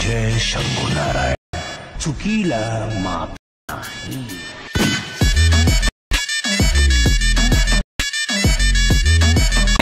जय शंभूनारायण चुकीला माफ नाही।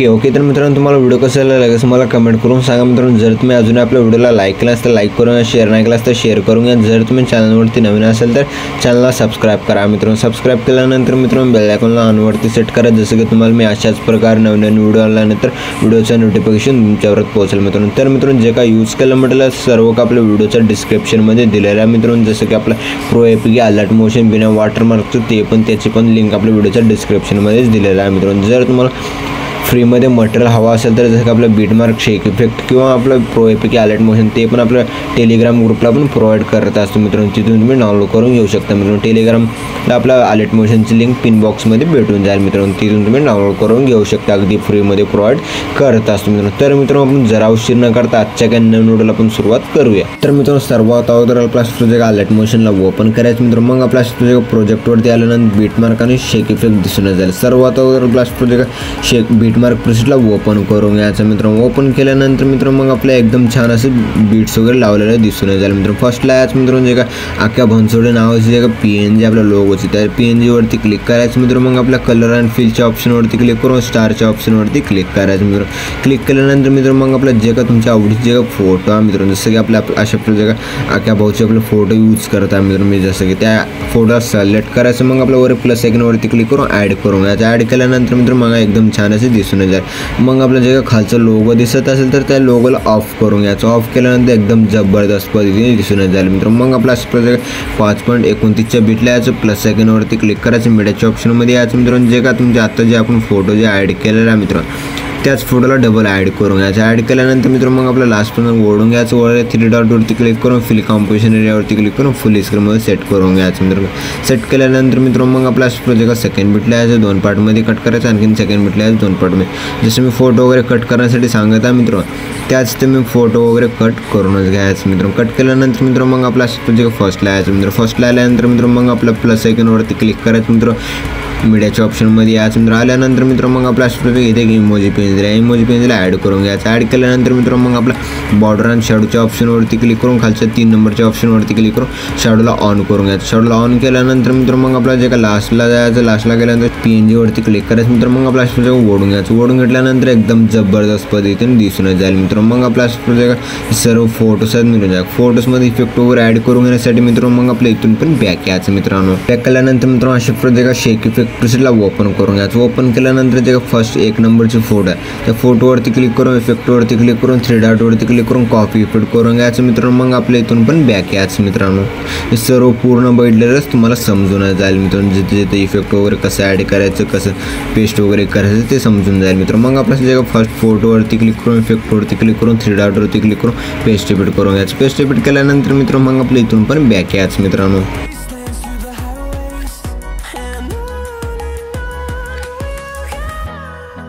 ओके तर मित्रांनो तुम्हाला व्हिडिओ कसा लागेल मला कमेंट करून सांगा मित्रांनो। जर तुम्ही अजून आपल्या व्हिडिओला लाईक केला तर लाईक करून शेअर नाही केला तर शेअर करून घ्या। जर तुम्ही चॅनलवरती नवीन असेल तर चॅनलला सबस्क्राईब करा मित्रांनो। सबस्क्राईब केल्यानंतर मित्रांनो बेल आयकॉनला ऑनवरती सेट करा, जसं की तुम्हाला मी अशाच प्रकारे नवीन व्हिडिओ आल्यानंतर व्हिडिओचं नोटिफिकेशन तुमच्यापर्यंत पोहोचेल मित्रांनो। तर मित्रांनो जे काय यूज केलं म्हटलं सर्व का आपल्या व्हिडिओच्या डिस्क्रिप्शनमध्ये दिलेलं आहे मित्रांनो। जसं की आपला प्रो एपीके अलर्ट मोशन बिना वॉटरमार्कचं ते पण त्याची पण लिंक आपल्या व्हिडिओच्या डिस्क्रिप्शनमध्येच दिलेलं आहे मित्रांनो। जर तुम्हाला फ्रीमध्ये मटेरियल हवा असेल तर जसं की आपलं बीटमार्क शेक इफेक्ट किंवा आपलं प्रो एपीके अलर्ट मोशन ते पण आपल्या टेलिग्राम ग्रुपला पण प्रोव्हाइड करत असतो मित्रांनो। तिथून तुम्ही डाउनलोड करून घेऊ शकता मित्रांनो। टेलिग्रामला आपला अलर्ट मोशनची लिंक पिन बॉक्समध्ये भेटून जाईल मित्रांनो। तिथून तुम्ही डाउनलोड करून घेऊ शकता, अगदी फ्रीमध्ये प्रोव्हाइड करत असतो मित्रांनो। तर मित्रांनो आपण जरा उशीर न करता आजच्या काही नवीन व्हिडिओला आपण सुरुवात करूया। तर मित्रांनो सर्वात अगोदर आपला प्रोजेक्ट अलर्ट मोशनला ओपन करायचं मित्रांनो। मग आपला प्रोजेक्टवरती आल्यानंतर बीटमार्क आणि शेक इफेक्ट दिसून जाईल। सर्वात अगोदर आपला प्रोजेक्ट शेक बीटमार्क प्रोसेसला ओपन करून घ्यायचं मित्रांनो। ओपन केल्यानंतर मित्रांनो मग आपल्या एकदम छान असे बीट्स वगैरे लावलेले दिसून जाईल मित्रांनो। फर्स्टला याच मित्रांनो जे का आख्या भनसोडे नावाची जे का PNG आपल्या लोगोची त्या PNG वरती क्लिक करायचं मित्रांनो। मग आपल्या कलर अँड फिलच्या ऑप्शनवरती क्लिक करून स्टारच्या ऑप्शनवरती क्लिक करायचं मित्रांनो। क्लिक केल्यानंतर मित्रांनो मग आपल्या जे का तुमच्या आवडीचे जे का फोटो आहे मित्रांनो, जसं की आपल्या अशा जे का आख्या भाऊचे आपले फोटो यूज करत आहे मित्रांनो मी, जसं की त्या फोटो सिलेक्ट करायचं। मग आपल्या वर प्लस आयकॉनवरती क्लिक करून ॲड करून घ्यायचं। ॲड केल्यानंतर मित्रांनो मग एकदम छान असे दिसून जाईल। मग आपल्या जे खालचं लोगो दिसत असेल तर त्या लोगोला ऑफ करून घ्यायचं। ऑफ केल्यानंतर एकदम जबरदस्त पद्धतीने दिसून जाईल मित्रांनो। मग आपला 5.29च्या बीटला याचं प्लस आयकॉनवरती क्लिक करायचं। मीडियाच्या ऑप्शनमध्ये याचं मित्रांनो जे का तुमचे आता जे आपण फोटो जे ॲड केलेला आहे मित्रांनो त्याच फोटोला डबल ॲड करून घ्यायचं। ॲड केल्यानंतर मित्रांनो मग आपल्या लास्टपर्यंत ओढून घ्यायचं। वर 3 डॉटवरती क्लिक करून फिल कॉम्पोजिशन एरियावरती क्लिक करून फुल स्क्रीनमध्ये सेट करून घ्यायचं मित्रांनो। सेट केल्यानंतर मित्रांनो मग आपला प्रोजेक्ट सेकंड बीटला याचं 2 पार्टमध्ये कट करायचं। आणखीन सेकंड बीटला याचं 2 पार्टमध्ये जसं मी फोटो वगैरे कट करण्यासाठी सांगत आहे मित्रांनो त्याच ते मी फोटो वगैरे कट करूनच घ्यायचं मित्रांनो। कट केल्यानंतर मित्रांनो मग आपला प्रोजेक्ट फर्स्टला यायचं मित्रांनो। फर्स्टला आल्यानंतर मित्रांनो मग आपला प्लस आयकॉनवरती क्लिक करायचं मित्रांनो। मीडियाच्या ऑप्शनमध्ये याच मित्र आल्यानंतर मित्र मग आपला इथे इमोजी पेन्सिल आहे, इमोजी पेन्सिल ॲड करून घ्यायचं। ॲड केल्यानंतर मित्र मग आपला बॉर्डर आणि शॅडोच्या ऑप्शनवरती क्लिक करून खालच्या 3 नंबरच्या ऑप्शनवरती क्लिक करून शॅडोला ऑन करून घ्यायचं। शॅडोला ऑन केल्यानंतर मित्र मग आपला जे का लास्टला जायचं, लास्टला गेल्यानंतर PNG वरती क्लिक करायचं मित्र। मग आपला ओढून घ्यायचं। ओढून घेतल्यानंतर एकदम जबरदस्त पद्धतीने दिसून जाईल मित्र। मग आपला सर्व फोटोज आहेत मित्र, फोटोजमध्ये इफेक्ट वगैरे ॲड करून घेण्यासाठी मित्र मग आपल्या इथून पण बॅक यायचं मित्रांनो। बॅक केल्यानंतर मित्रांनो अशा प्रोजेक्ट शेक इफेक्ट प्रोसेसला ओपन करून घ्यायचं। ओपन केल्यानंतर जे फर्स्ट 1 नंबरचे फोटो आहे त्या फोटोवरती क्लिक करून इफेक्टवरती क्लिक करून 3 डॉटवरती क्लिक करून कॉपी इफेक्ट करून घ्यायचं मित्रांनो। मग आपल्या इथून पण बॅक यायचं मित्रांनो। हे सर्व पूर्ण बघितलेलंच तुम्हाला समजून जाईल मित्रांनो। जिथे जिथे इफेक्ट वगैरे कसं ॲड करायचं, कसं पेस्ट वगैरे करायचं ते समजून जाईल मित्रांनो। मग आपल्या जे फर्स्ट फोटोवरती क्लिक करून इफेक्टवरती क्लिक करून 3 डॉटवरती क्लिक करून पेस्ट इफेक्ट करून घ्यायचं। पेस्ट इफेक्ट केल्यानंतर मित्रांनो मग आपल्या इथून पण बॅक यायचं मित्रांनो।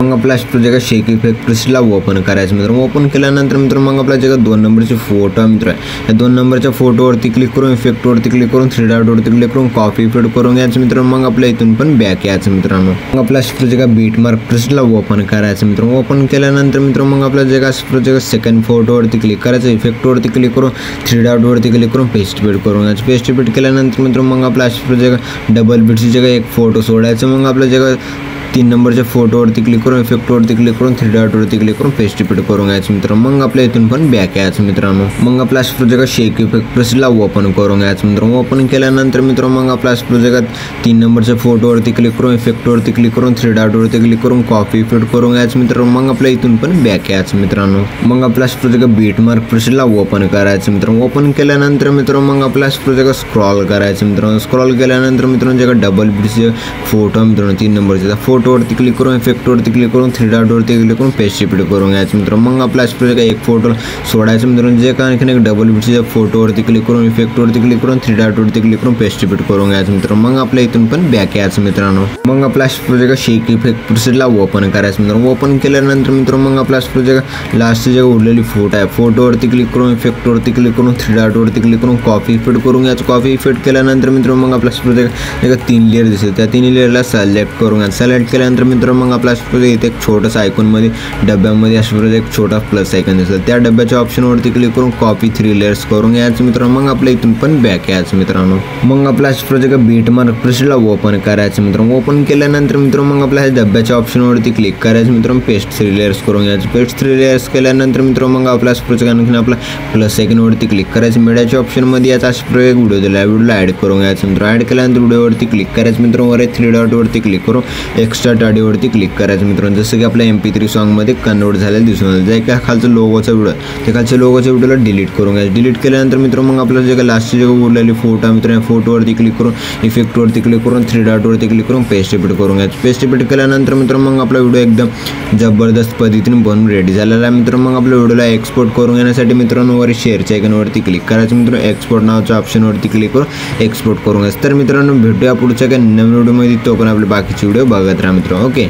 मग आपला प्रोजेक्ट शेक इफेक्ट प्रोसेसला ओपन करायचं मित्रांनो। ओपन केल्यानंतर मित्रांनो मग आपल्या जे 2 नंबरचे फोटो आहे मित्र, या 2 नंबरच्या फोटोवरती क्लिक करून इफेक्टवरती क्लिक करून 3 डॉटवरती क्लिक करून कॉपी इफेक्ट करून घ्यायचं मित्रांनो। मग आपल्या इथून पण बॅक यायचं मित्रांनो। मग आपला प्रोजेक्ट बीटमार्क प्रोसेसला ओपन करायचं मित्रांनो। ओपन केल्यानंतर मित्रांनो मग आपल्या जे प्रोजेक्ट सेकंड फोटोवरती क्लिक करायचं, इफेक्टवरती क्लिक करून 3 डॉटवरती क्लिक करून पेस्ट इफेक्ट करून घ्यायचं। पेस्ट इफेक्ट केल्यानंतर मित्रांनो मग आपला प्रोजेक्ट डबल बीटची जगह एक फोटो सोडायचं। मग आपल्या जगह 3 नंबरच्या फोटोवरती क्लिक करून इफेक्टवरती क्लिक करून 3 डॉटवरती क्लिक करून पेस्ट इफेक्ट करून घ्यायचं मित्रांनो। मग आपल्या इथून पण बॅक यायचं मित्रांनो। मग आपला प्रोजेक्ट शेक इफेक्ट प्रोसेसला ओपन करून घ्यायचं मित्रांनो। ओपन केल्यानंतर मित्रांनो मग आपला प्रोजेक्ट 3 नंबरच्या फोटोवरती क्लिक करून इफेक्टवरती क्लिक करून 3 डॉटवरती क्लिक करून कॉपी इफेक्ट करून घ्यायचं मित्रांनो। मग आपल्या इथून पण बॅक यायचं मित्रांनो। मग आपला प्रोजेक्ट बीटमार्क प्रोसेसला ओपन करायचं मित्रांनो। ओपन केल्यानंतर मित्रांनो मग आपला प्रोजेक्ट स्क्रॉल करायचं मित्रांनो। स्क्रॉल केल्यानंतर मित्रांनो जे डबल बीटचे फोटो मित्रांनो 3 नंबरचे फोटोवरती क्लिक करून इफेक्टवरती क्लिक करून 3 डॉटवरती क्लिक करून पेस्ट इफेक्ट करून घ्यायचं मित्रांनो। मग आपला प्रोजेक्ट एक फोटो सोडायचं मित्रांनो। जे का आणखीन एक डबल बीटच्या फोटोवरती क्लिक करून इफेक्टवरती क्लिक करून 3 डॉटवरती क्लिक करून पेस्ट इफेक्ट करून घ्यायचं मित्रांनो। मग आपल्या इथून पण बॅक यायचं मित्रांनो। मग आपला प्रोजेक्ट शेक इफेक्ट प्रोसेसला ओपन करायचं मित्रांनो। ओपन केल्यानंतर मित्रांनो मग आपला प्रोजेक्ट लास्ट जे उरलेली फोटो आहे फोटोवरती क्लिक करून इफेक्टवरती क्लिक करून 3 डॉटवरती क्लिक करून कॉपी इफेक्ट करून घ्यायचं। कॉपी इफेक्ट केल्यानंतर मित्रांनो मग आपला प्रोजेक्ट 3 लेअर दिसते त्या 3 लेअरला सिलेक्ट करून घ्यायचं। सिलेक्ट केल्यानंतर मित्रांनो मग आपला इथे एक छोटासा आयकॉनमध्ये डब्यामध्ये अशा प्रकारे एक छोटा प्लस आयकॉन दिसेल, त्या डब्याच्या ऑप्शनवरती क्लिक करून कॉपी 3 लेयर्स करून घ्यायचं मित्रांनो. मग आपल्या इथून पण बॅक यायचं मित्रांनो. मग आपला अशा प्रकारे बीट मार्क प्रेसला ओपन करायचं मित्रांनो. ओपन केल्यानंतर मित्रांनो मग आपल्या डब्याच्या ऑप्शनवरती क्लिक करायचं मित्रांनो. पेस्ट 3 लेयर्स करून घ्यायचं. पेस्ट 3 लेयर्स केल्यानंतर मित्रांनो मग आपल्या अशा प्रकारे आणखीन आपला प्लस आयकॉनवरती क्लिक करायचं. मीडियाच्या ऑप्शनमध्ये याचा अशा प्रकारे व्हिडिओ दिला, व्हिडिओला ॲड करून घ्यायचं मित्रांनो. ॲड केल्यानंतर व्हिडिओवरती क्लिक करायचं मित्रांनो. वर 3 डॉटवरती क्लिक करून एक्स्ट्रा ऑडिओवरती क्लिक करायचं मित्रांनो. जसं की आपल्या MP3 सॉन्गमध्ये कन्वर्ट झालेलं दिसून आलं. जे काय खालचं लोगोचा व्हिडिओ त्या खालच्या लोगोच्या व्हिडिओला डिलीट करून घ्यायचं. डिलीट केल्यानंतर मित्रांनो मग आपल्याला जे काय लास्टची जे उरलेली फोटो आहे मित्रांनो, फोटोवरती क्लिक करून इफेक्टवरती क्लिक करून 3 डॉटवरती क्लिक करून पेस्ट रिपीट करून घ्यायचं. पेस्ट रिपीट केल्यानंतर मित्रांनो मग आपला व्हिडिओ एकदम जबरदस्त पद्धतीने बनून रेडी झालेला आहे मित्रांनो. मग आपल्या व्हिडिओला एक्सपोर्ट करून घेण्यासाठी मित्रांनो वर शेअरच्या आयकॉनवरती क्लिक करायचं मित्रांनो. एक्सपोर्ट नावाच्या ऑप्शनवरती क्लिक करून एक्सपोर्ट करून घ्यायचं. तर मित्रांनो भेटूया पुढच्या काही नवीन व्हिडिओमध्ये. तो पण आपले बाकीचे व्हिडिओ बघत राहा मित्रांनो. ओके.